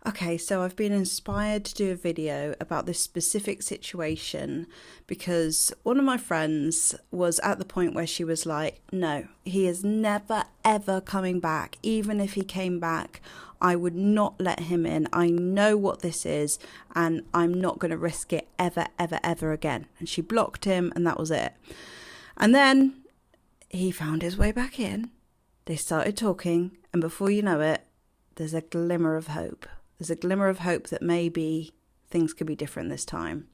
Okay, so I've been inspired to do a video about this specific situation because one of my friends was at the point where she was like, no, he is never ever coming back. Even if he came back, I would not let him in. I know what this is and I'm not going to risk it ever, ever, ever again. And she blocked him and that was it. And then he found his way back in. They started talking and before you know it, there's a glimmer of hope. There's a glimmer of hope that maybe things could be different this time.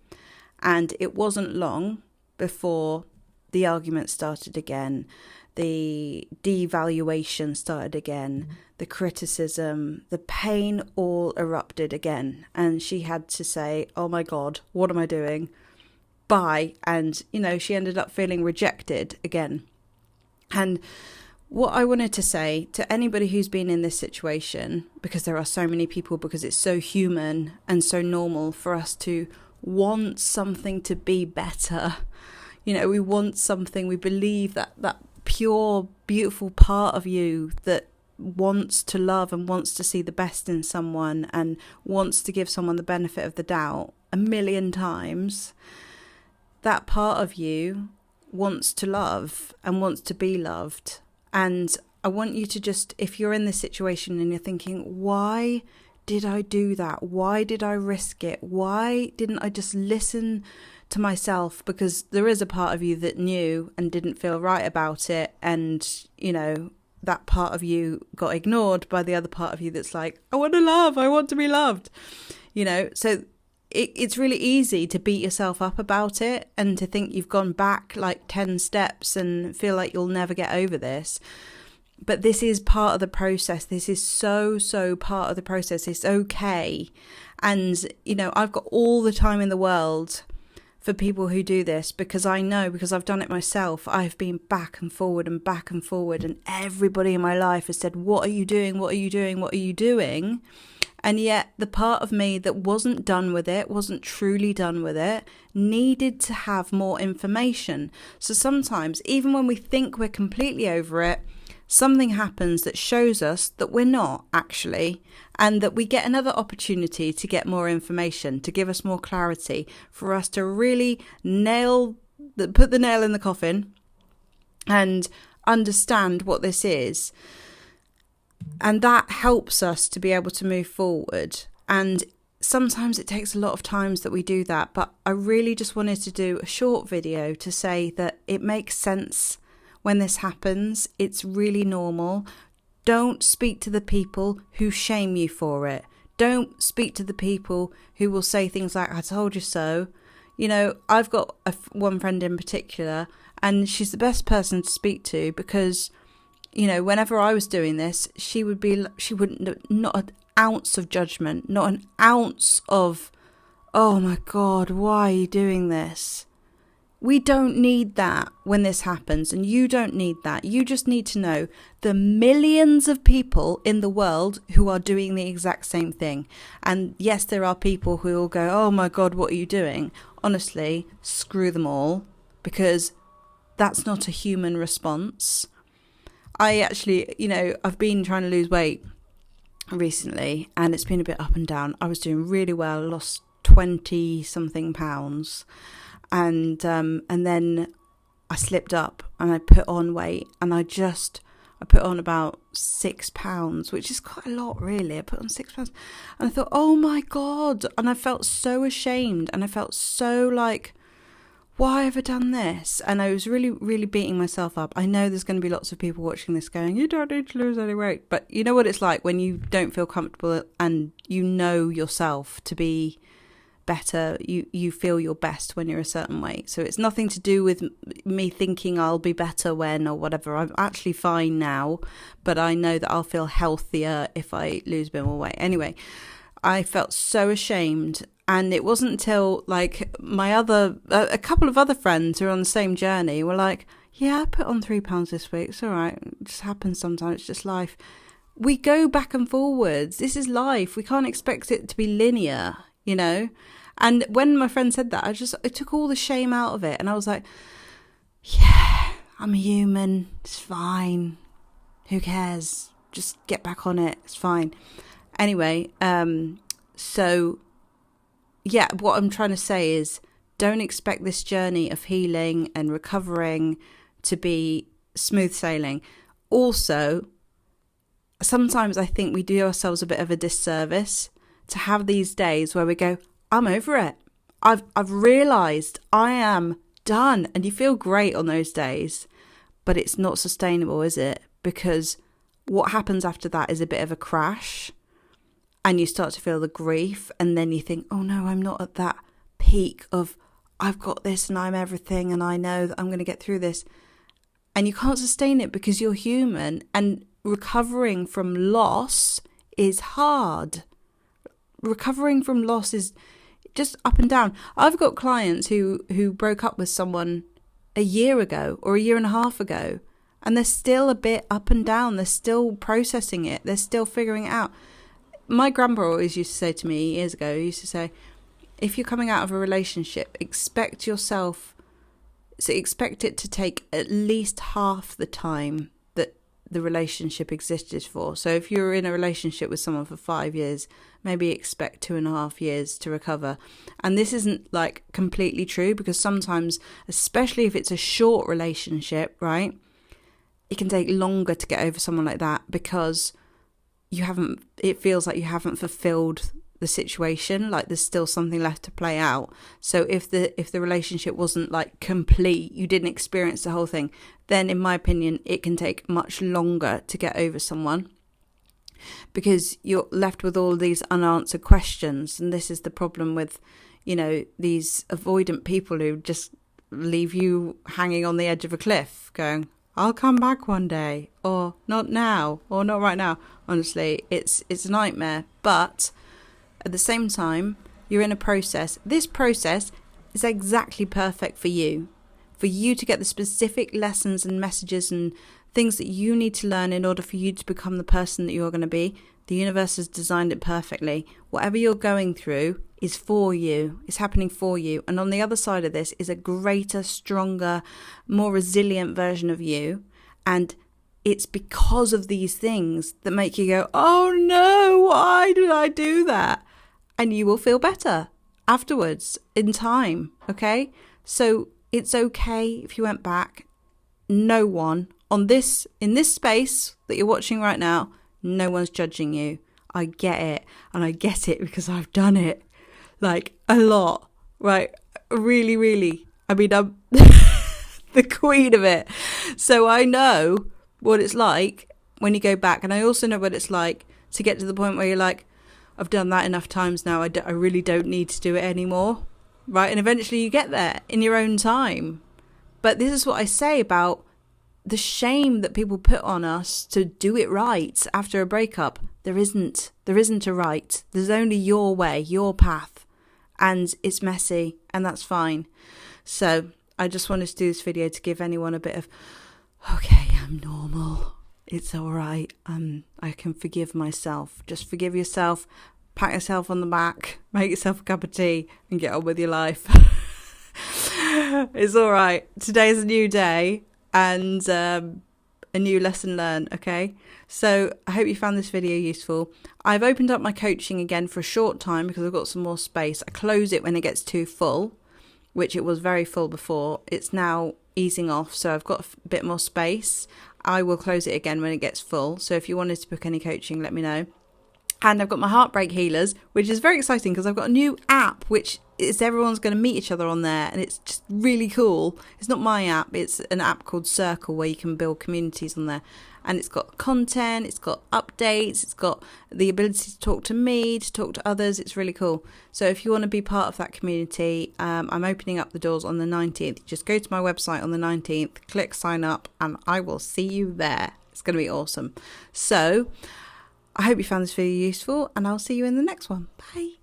And it wasn't long before the argument started again, the devaluation started again, the criticism, the pain all erupted again. And she had to say, oh my God, what am I doing? Bye. And, she ended up feeling rejected again. And what I wanted to say to anybody who's been in this situation, because there are so many people, because it's so human and so normal for us to want something to be better. We want something, we believe that pure, beautiful part of you that wants to love and wants to see the best in someone and wants to give someone the benefit of the doubt a million times. That part of you wants to love and wants to be loved. And I want you to just, if you're in this situation and you're thinking, why did I do that? Why did I risk it? Why didn't I just listen to myself? Because there is a part of you that knew and didn't feel right about it. And, that part of you got ignored by the other part of you that's like, I want to love, I want to be loved. So it's really easy to beat yourself up about it and to think you've gone back like 10 steps and feel like you'll never get over this. But this is part of the process. This is so part of the process. It's okay. And, I've got all the time in the world for people who do this because I know, because I've done it myself. I've been back and forward and back and forward. And everybody in my life has said, what are you doing? What are you doing? What are you doing? And yet the part of me that wasn't done with it, wasn't truly done with it, needed to have more information. So sometimes, even when we think we're completely over it, something happens that shows us that we're not actually, and that we get another opportunity to get more information, to give us more clarity, for us to really put the nail in the coffin and understand what this is. And that helps us to be able to move forward. And sometimes it takes a lot of times that we do that. But I really just wanted to do a short video to say that it makes sense when this happens. It's really normal. Don't speak to the people who shame you for it. Don't speak to the people who will say things like, I told you so. I've got one friend in particular, and she's the best person to speak to because whenever I was doing this, she wouldn't, not an ounce of judgment, not an ounce of, oh my God, why are you doing this? We don't need that when this happens, and you don't need that. You just need to know the millions of people in the world who are doing the exact same thing. And yes, there are people who will go, oh my God, what are you doing? Honestly, screw them all, because that's not a human response. I actually, I've been trying to lose weight recently and it's been a bit up and down. I was doing really well, lost 20 something pounds. And then I slipped up and I put on weight and I put on about 6 pounds, which is quite a lot really. I put on 6 pounds and I thought, oh my God. And I felt so ashamed and I felt so like, why have I done this? And I was really, really beating myself up. I know there's going to be lots of people watching this going, you don't need to lose any weight. But you know what it's like when you don't feel comfortable and you know yourself to be better. You feel your best when you're a certain weight. So it's nothing to do with me thinking I'll be better when or whatever. I'm actually fine now, but I know that I'll feel healthier if I lose a bit more weight. Anyway, I felt so ashamed. And it wasn't until like a couple of other friends who are on the same journey were like, yeah, I put on 3 pounds this week. It's all right. It just happens sometimes. It's just life. We go back and forwards. This is life. We can't expect it to be linear, And when my friend said that, it took all the shame out of it. And I was like, yeah, I'm a human. It's fine. Who cares? Just get back on it. It's fine. Anyway, so yeah, what I'm trying to say is don't expect this journey of healing and recovering to be smooth sailing. Also, sometimes I think we do ourselves a bit of a disservice to have these days where we go, I'm over it. I've realised I am done. And you feel great on those days, but it's not sustainable, is it? Because what happens after that is a bit of a crash, and you start to feel the grief, and then you think, oh no, I'm not at that peak of I've got this and I'm everything and I know that I'm going to get through this. And you can't sustain it because you're human, and recovering from loss is hard. Recovering from loss is just up and down. I've got clients who broke up with someone a year ago or a year and a half ago, and they're still a bit up and down. They're still processing it. They're still figuring it out. My grandpa always used to say to me years ago, he used to say, if you're coming out of a relationship, expect it to take at least half the time that the relationship existed for. So if you're in a relationship with someone for 5 years, maybe expect 2.5 years to recover. And this isn't like completely true, because sometimes, especially if it's a short relationship, right, it can take longer to get over someone like that, because it feels like you haven't fulfilled the situation, like there's still something left to play out. So if the relationship wasn't like complete, you didn't experience the whole thing, then in my opinion it can take much longer to get over someone, because you're left with all these unanswered questions. And this is the problem with, these avoidant people who just leave you hanging on the edge of a cliff going, I'll come back one day, or not now, or not right now. Honestly, it's a nightmare. But at the same time, you're in a process. This process is exactly perfect for you to get the specific lessons and messages and things that you need to learn in order for you to become the person that you're going to be. The universe has designed it perfectly. Whatever you're going through is for you. It's happening for you. And on the other side of this is a greater, stronger, more resilient version of you. And it's because of these things that make you go, oh no, why did I do that? And you will feel better afterwards in time, okay? So it's okay if you went back. No one in this space that you're watching right now, no one's judging you. I get it. And I get it because I've done it like a lot, right? Really, really. I mean, I'm the queen of it. So I know what it's like when you go back. And I also know what it's like to get to the point where you're like, I've done that enough times now. I really don't need to do it anymore, right? And eventually you get there in your own time. But this is what I say about the shame that people put on us to do it right after a breakup. There isn't a right. There's only your way, your path. And it's messy, and that's fine. So I just wanted to do this video to give anyone a bit of, okay, I'm normal. It's all right. I can forgive myself. Just forgive yourself, pat yourself on the back, make yourself a cup of tea, and get on with your life. It's all right. Today's a new day and a new lesson learned, okay? So I hope you found this video useful. I've opened up my coaching again for a short time because I've got some more space. I close it when it gets too full, which it was very full before. It's now easing off, so I've got a bit more space. I will close it again when it gets full. So if you wanted to book any coaching, let me know. And I've got my Heartbreak Healers, which is very exciting because I've got a new app, which is everyone's going to meet each other on there. And it's just really cool. It's not my app. It's an app called Circle where you can build communities on there. And it's got content, it's got updates, it's got the ability to talk to me, to talk to others. It's really cool. So if you want to be part of that community, I'm opening up the doors on the 19th. Just go to my website on the 19th, click sign up, and I will see you there. It's going to be awesome. So I hope you found this video useful, and I'll see you in the next one. Bye.